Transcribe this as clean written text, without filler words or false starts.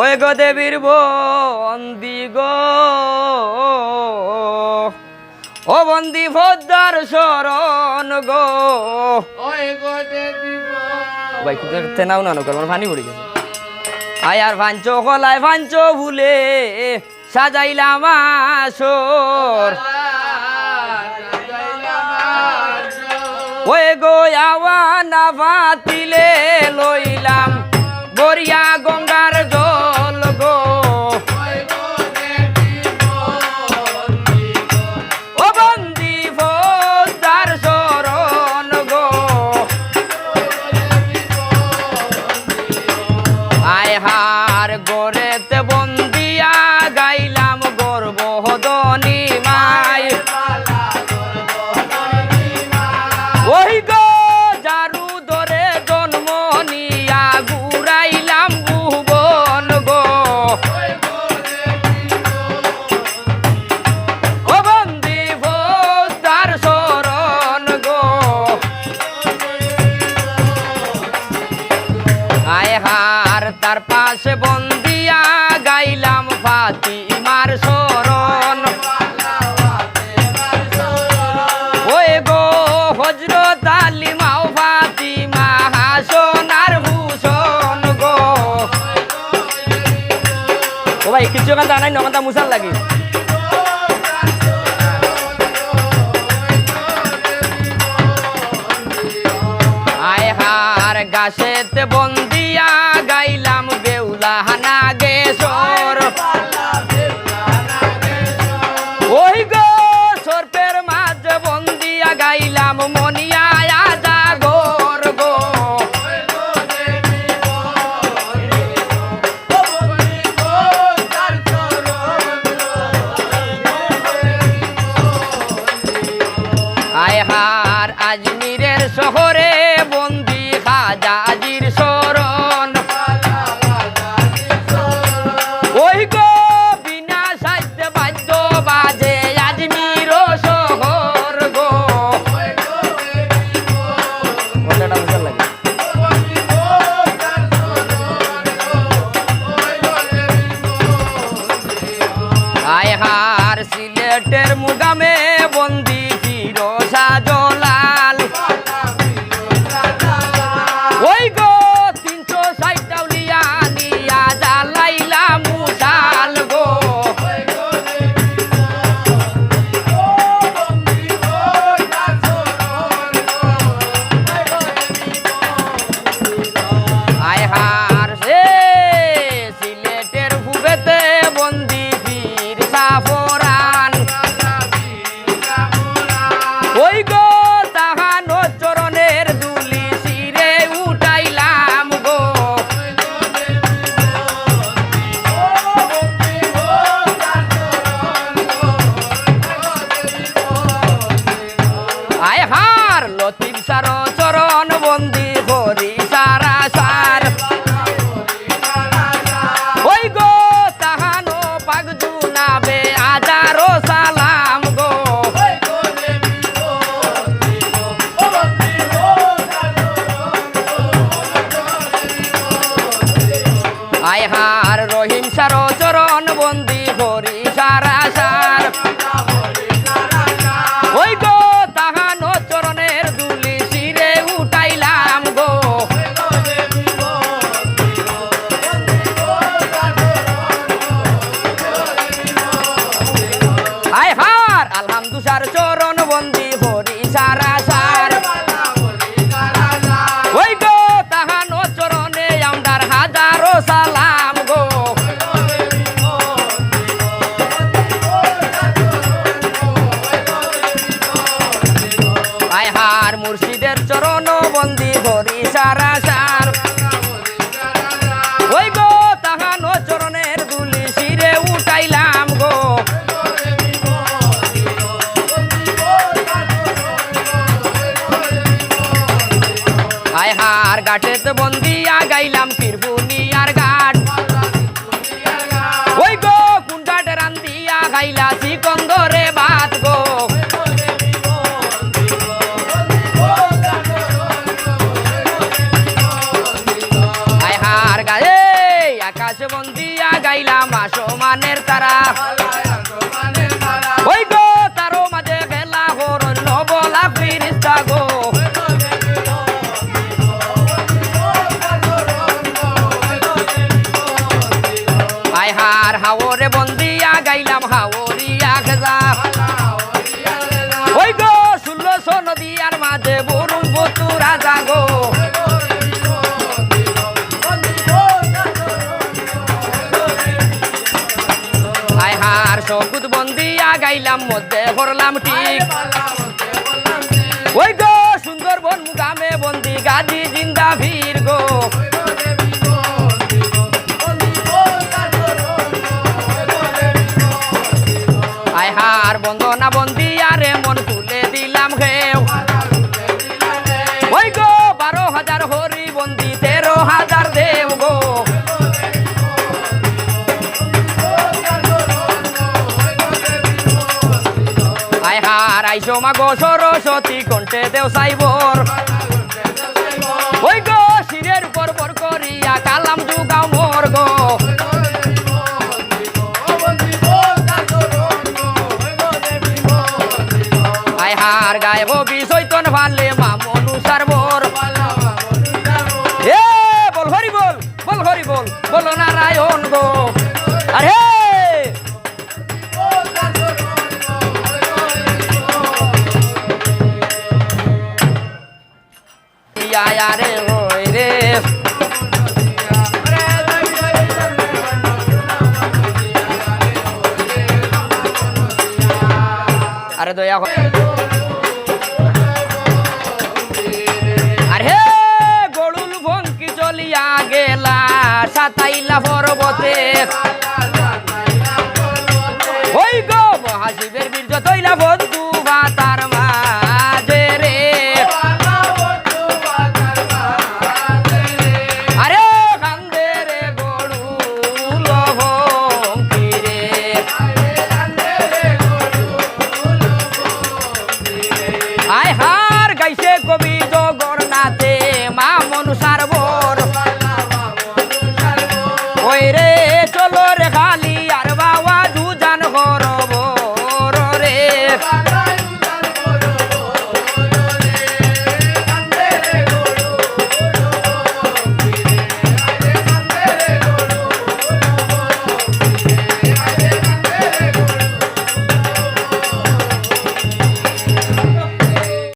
ওই গো দেবীর বন্দি গো ও বন্দি ভদ্রার শরণ গো ভাই নাও না আমার পানি পড়ে গেছে আয়ার ভাঞ্চ কলায় ভাঞ্চ ভুলে সাজাইলাম আসর ওই গো আওয়ানা ভাতিলে লইলাম গড়িয়া গঙ্গার জল গো ও বন্দি ভদ্রার শরণ গো আয় হার গড়েতে বন্দিয়া গাইলাম গর্বহদনী মাই ওই গো জারু ধরে জন্ম নিয়া ঘুরাইলাম ভুবন গো ও বন্দি ভদ্রার শরণ গো আয় হার তার পাশে বন্দিয়া গাইলাম ফাতিমার শরণ ওই গো হযরত আলী মাও ফাতিমা হাসনার ভূষণ গো ও ভাই কিছু গান জানাই নগদা মুসাল লাগে আয় হার গাছেতে বন্দিয়া গাইলাম বেউলা নাগেশ্বর ওই গো সর্পের মাঝে বন্দিয়া গাইলাম মনিয়া জাগর গো আয় হার আজমিরের শহরে বন্দি খাজা আজির শরণ ওই গো বিনা সাহিত্য বাদ্য বাজে আজমির শহর গো আয় হার সিলেটের মুগামে বন্দি ফিরোজা জলাল ওই গো 360 টাউলিয়া নিয়া জ্বালাইলা মুশাল গো আয় হার সে সিলেটের ভুবেতে বন্দি ফির সাফরান ওই গো তাহানো চরণের দুলি শিরে উঠাইলাম গো আয় হার লতিফ সার চরণ বন্দি হরি সারা সার ওই গো তাহানো পাগজু নাবে আজারো সালাম গো আয় হার রহিম সার চরণ বন্দি হরি সারা সার ওই গো তাহানো চরণের দুলি শিরে উঠাইলাম গো আয় হার আলহামদু সার চরণ বন্দি হরি সারা সার ওই গো তাহানো চরণে আমদার হাজারো সালাম গো আয় হার মুর্শিদের চরণ বন্দি হরি সারা সার ওই গো তাহানো চরণের দুলি শিরে উঠাইলাম গো আয় হার গাটেতে বন্দিয়া গাইলাম পীরপুনিয়ার ঘাট ওই গো কুন্ডাটে রান্দিয়া গাইলা সিকন্দরে ভাত গো আয় হার গায়ে আকাশ বন্দি মারা ওই গো তারও মাঝে গেলা হরণ নবলা ফিরিস্তা গো আয় হার হাওরে বন্দিয়া গাইলাম হাওরিয়া খেজা ওই গো 1600 নদীয়ার মাঝে বরুণ বতু রাজা গো আয় হার সকুত বন্দিয়া গাইলাম মধ্যে করলাম ঠিক ওই গো সুন্দরবন মুগামে বন্দি গাজী জিন্দা ভীর গো আয় হার বন্দনা বন্দিয়া রে মন তুলে দিলাম ঘেউ ওই গো 12,000 হরি বন্দি 13,000 দেব গো আয় হার আইসো মা গো সরস্বতী কণ্ঠে দেও সাইবর ওই গো শিরের উপর পর করিয়া কালাম যুগাও মোর গো আয় হার গায়ে হবি চৈতন ভালে মা মনু সারবর এ বল হরি বল বল হরি বল বলো নারায়ণ গো আরে আরে হই রে আরে দয়া আরে গড়ুল ভঙ্কি চলিয়া গেলা সাতাইলা পর্বতে ওই গো মহাশিবের বীর্য তৈলা বন্ধু ভাতার মাঝে রে আরে কান্দে রে গড়ুল ভঙ্কি রে আয় হা